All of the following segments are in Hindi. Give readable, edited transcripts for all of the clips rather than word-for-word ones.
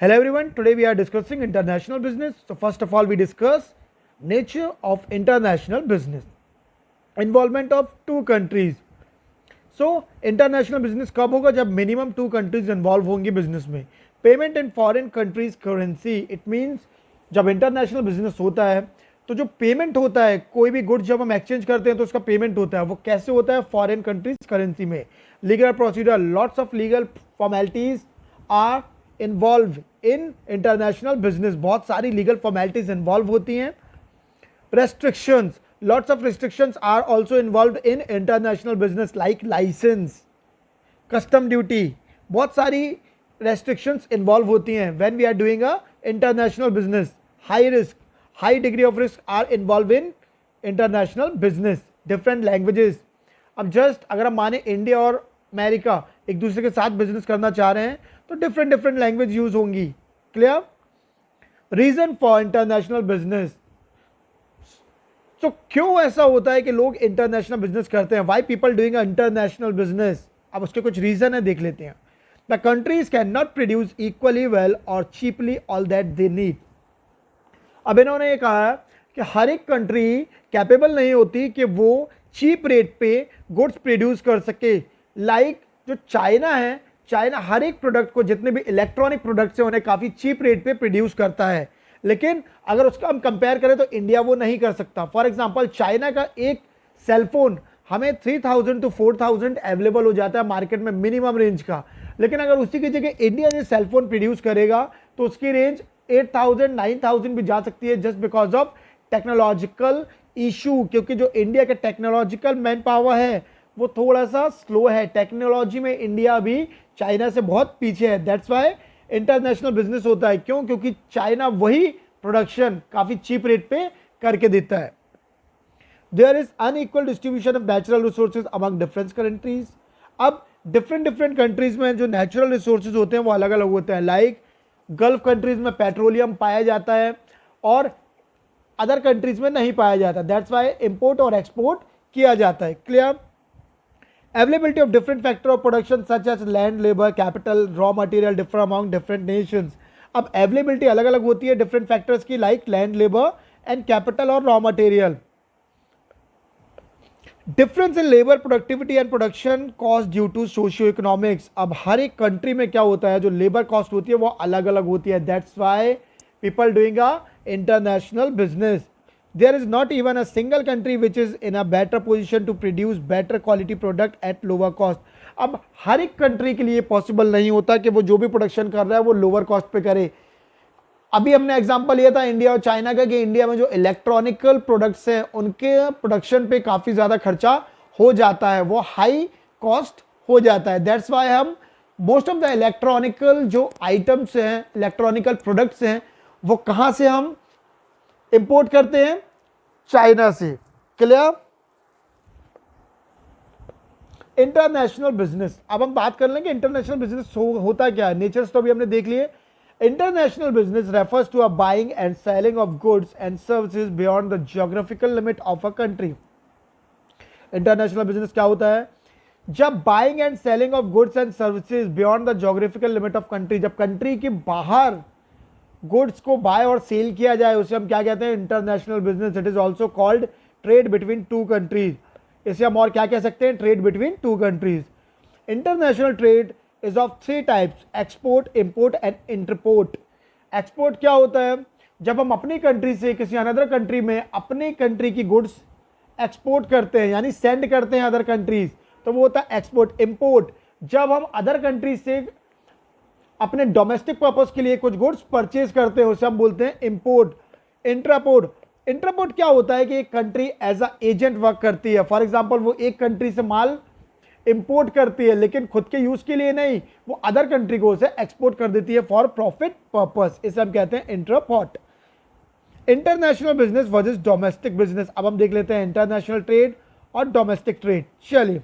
Hello everyone, today we are discussing international business. So first of all we discuss nature of international business. Involvement of two countries. So international business कब होगा जब minimum two countries involve होंगी business में. Payment in foreign countries currency. It means जब international business होता है तो जो पेमेंट होता है कोई भी गुड्स जब हम एक्सचेंज करते हैं तो उसका पेमेंट होता है वो कैसे होता है फॉरेन कंट्रीज करेंसी में. Legal procedure, lots of legal formalities are involve in international business. बहुत सारी लीगल फॉर्मेलिटीज इन्वॉल्व होती हैं. Restrictions, lots of restrictions are also involve in international business like licence, custom duty. बहुत सारी रेस्ट्रिक्शंस इन्वॉल्व होती हैं when we are doing a international business. High risk, high degree of risk are involved in international business. Different languages. अब जस्ट अगर हम माने इंडिया और अमेरिका एक दूसरे के साथ बिजनेस करना चाह रहे हैं तो डिफरेंट लैंग्वेज यूज होंगी. Clear? Reason for international business. तो क्यों ऐसा होता है कि लोग इंटरनेशनल बिजनेस करते हैं? Why people doing international business? अब उसके कुछ रीजन है, देख लेते हैं. The countries can not produce equally well और cheaply all that they need. अब इन्होंने ये कहा कि हर एक कंट्री कैपेबल नहीं होती कि वो चीप रेट पे गुड्स प्रोड्यूस कर सके. लाइक जो चाइना है, चाइना हर एक प्रोडक्ट को, जितने भी इलेक्ट्रॉनिक प्रोडक्ट्स हैं उन्हें काफ़ी चीप रेट पे प्रोड्यूस करता है. लेकिन अगर उसका हम कंपेयर करें तो इंडिया वो नहीं कर सकता. फॉर एग्जांपल चाइना का एक सेलफोन हमें 3000 to 4000 अवेलेबल हो जाता है मार्केट में मिनिमम रेंज का. लेकिन अगर उसी की जगह इंडिया जो सेलफोन प्रोड्यूस करेगा तो उसकी रेंज 8000 9000 भी जा सकती है just because of technological issue. क्योंकि जो इंडिया का टेक्नोलॉजिकल मैन पावर है वो थोड़ा सा स्लो है. टेक्नोलॉजी में इंडिया अभी चाइना से बहुत पीछे है. दैट्स वाई इंटरनेशनल बिजनेस होता है. क्यों? क्योंकि चाइना वही प्रोडक्शन काफ़ी चीप रेट पे करके देता है. There is unequal distribution of natural resources among different countries. अब डिफरेंट कंट्रीज में जो नेचुरल रिसोर्सेज होते हैं वो अलग अलग होते हैं. लाइक गल्फ कंट्रीज में पेट्रोलियम पाया जाता है और अदर कंट्रीज में नहीं पाया जाता. दैट्स वाई इंपोर्ट और एक्सपोर्ट किया जाता है. Clear? Availability of different factor of production such as land, labour, capital, raw material differ among different nations. अब अवेलेबिलिटी अलग अलग होती है डिफरेंट फैक्टर्स की, like land, labour and capital और raw material. Difference in labour productivity and production cost due to socio economics. अब हर एक कंट्री में क्या होता है, जो लेबर कॉस्ट होती है वो अलग अलग होती है. That's why people doing a international business. There is not even a single country which is in a better position to produce better quality product at lower cost. अब हर एक कंट्री के लिए पॉसिबल नहीं होता कि वो जो भी प्रोडक्शन कर रहा है वो लोअर कॉस्ट पे करे. अभी हमने एग्जांपल लिया था इंडिया और चाइना का कि इंडिया में जो इलेक्ट्रॉनिकल प्रोडक्ट्स हैं उनके प्रोडक्शन पे काफ़ी ज़्यादा खर्चा हो जाता है, वो हाई कॉस्ट हो जाता है. दैट्स वाई हम मोस्ट ऑफ द इलेक्ट्रॉनिकल जो आइटम्स हैं, इलेक्ट्रॉनिकल प्रोडक्ट्स हैं, वो कहाँ से हम इंपोर्ट करते हैं? चाइना से. क्लियर? International business. अब हम बात कर लेंगे इंटरनेशनल बिजनेस होता क्या है. नेचर्स तो अभी हमने देख लिए. International business refers to a buying and selling of goods and services beyond the geographical limit of a country. International business क्या होता है? जब buying and selling of goods and services beyond the geographical limit of country, जब country के बाहर goods को buy और sell किया जाए उसे हम क्या कहते हैं? International business. It is also called trade between two countries. इसे हम और क्या कह सकते हैं? Trade between two countries. International trade is of three types: export, import and interport. Export क्या होता है? जब हम अपनी कंट्री से किसी अनदर कंट्री में अपनी कंट्री की गुड्स एक्सपोर्ट करते हैं यानी सेंड करते हैं अदर कंट्रीज, तो वो होता है एक्सपोर्ट. इंपोर्ट, जब हम अदर कंट्री से अपने डोमेस्टिक पर्पस के लिए कुछ गुड्स परचेज करते हैं उसे हम बोलते हैं इंपोर्ट. इंट्रापोर्ट, इंट्रापोर्ट क्या होता है कि एक country as a agent work करती है. फॉर एग्जांपल वो एक कंट्री से माल इंपोर्ट करती है लेकिन खुद के यूज के लिए नहीं, वो अदर कंट्री को उसे एक्सपोर्ट कर देती है फॉर प्रॉफिट पर्पस. इसे हम कहते हैं intraport. International business versus domestic business. अब हम देख लेते हैं इंटरनेशनल ट्रेड और डोमेस्टिक ट्रेड. चलिए,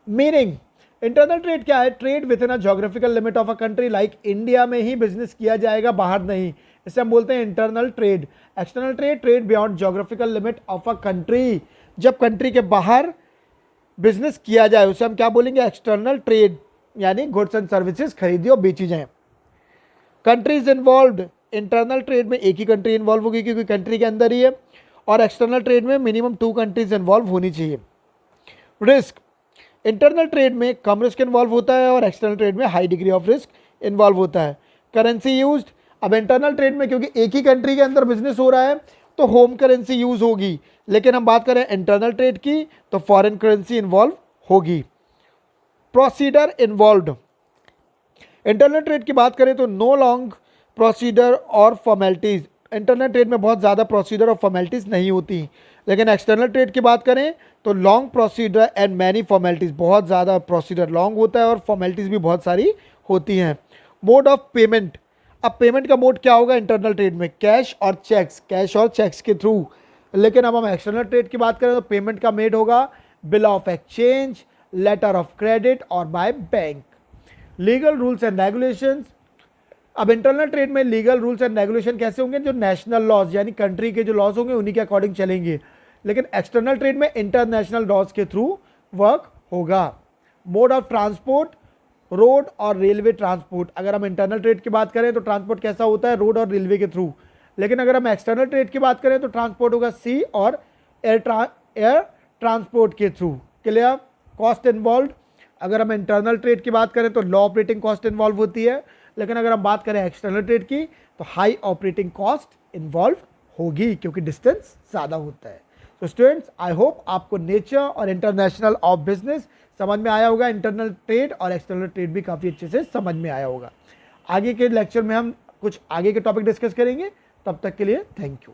मीनिंग इंटरनल ट्रेड क्या है? Trade within a geographical limit of a country. Like India में ही बिजनेस किया जाएगा, बाहर नहीं. इसे हम बोलते हैं internal trade. External trade, trade beyond geographical limit of a country. जब कंट्री के बाहर बिजनेस किया जाए उसे हम क्या बोलेंगे? External trade. यानी गुड्स एंड सर्विसेज खरीदी और बेची जाए. कंट्रीज इन्वॉल्व, इंटरनल ट्रेड में एक ही कंट्री इन्वॉल्व होगी क्योंकि कंट्री के अंदर ही है, और एक्सटर्नल ट्रेड में मिनिमम 2 कंट्रीज इन्वॉल्व होनी चाहिए। रिस्क, इंटरनल ट्रेड में कम रिस्क इन्वॉल्व होता है और एक्सटर्नल ट्रेड में high degree of risk involve होता है। करेंसी यूज्ड, अब इंटरनल ट्रेड में क्योंकि एक ही कंट्री के अंदर बिजनेस हो रहा है तो होम करेंसी यूज होगी, लेकिन हम बात करें इंटरनल ट्रेड की तो फॉरेन करेंसी इन्वॉल्व होगी। प्रोसीडर इन्वॉल्व्ड, इंटरनल ट्रेड की बात करें तो नो लॉन्ग प्रोसीडर और फॉर्मेलिटीज़, इंटरनल ट्रेड में बहुत ज़्यादा प्रोसीडर और फॉर्मेलिटीज़ नहीं होती, लेकिन एक्सटर्नल ट्रेड की बात करें तो long procedure and many formalities, बहुत ज़्यादा प्रोसीडर लॉन्ग होता है और फॉर्मेलिटीज़ भी बहुत सारी होती हैं। मोड ऑफ पेमेंट, अब पेमेंट का मोड क्या होगा इंटरनल ट्रेड में, कैश और चेक्स के थ्रू, लेकिन अब हम एक्सटर्नल ट्रेड की बात करें तो पेमेंट का मेड होगा bill of exchange, letter of credit और by bank. Legal rules and regulations, अब इंटरनल ट्रेड में लीगल रूल्स एंड रेगुलेशन कैसे होंगे, जो नेशनल लॉज यानी कंट्री के जो लॉज होंगे उन्हीं के अकॉर्डिंग चलेंगे, लेकिन एक्सटर्नल ट्रेड में इंटरनेशनल लॉज के थ्रू वर्क होगा। मोड ऑफ ट्रांसपोर्ट, रोड और रेलवे ट्रांसपोर्ट, अगर हम इंटरनल ट्रेड की बात करें तो ट्रांसपोर्ट कैसा होता है, रोड और रेलवे के थ्रू, लेकिन अगर हम एक्सटर्नल ट्रेड की बात करें तो ट्रांसपोर्ट होगा सी और एयर ट्रांसपोर्ट के थ्रू। क्लियर। कॉस्ट इन्वॉल्व, अगर हम इंटरनल ट्रेड की बात करें तो लो ऑपरेटिंग कॉस्ट इन्वॉल्व होती है, लेकिन अगर हम बात करें एक्सटर्नल ट्रेड की तो हाई ऑपरेटिंग कॉस्ट इन्वॉल्व होगी क्योंकि डिस्टेंस ज़्यादा होता है। तो स्टूडेंट्स, आई होप आपको नेचर और इंटरनेशनल ऑफ बिजनेस समझ में आया होगा, इंटरनल ट्रेड और एक्सटर्नल ट्रेड भी काफ़ी अच्छे से समझ में आया होगा। आगे के लेक्चर में हम कुछ आगे के टॉपिक डिस्कस करेंगे, तब तक के लिए थैंक यू।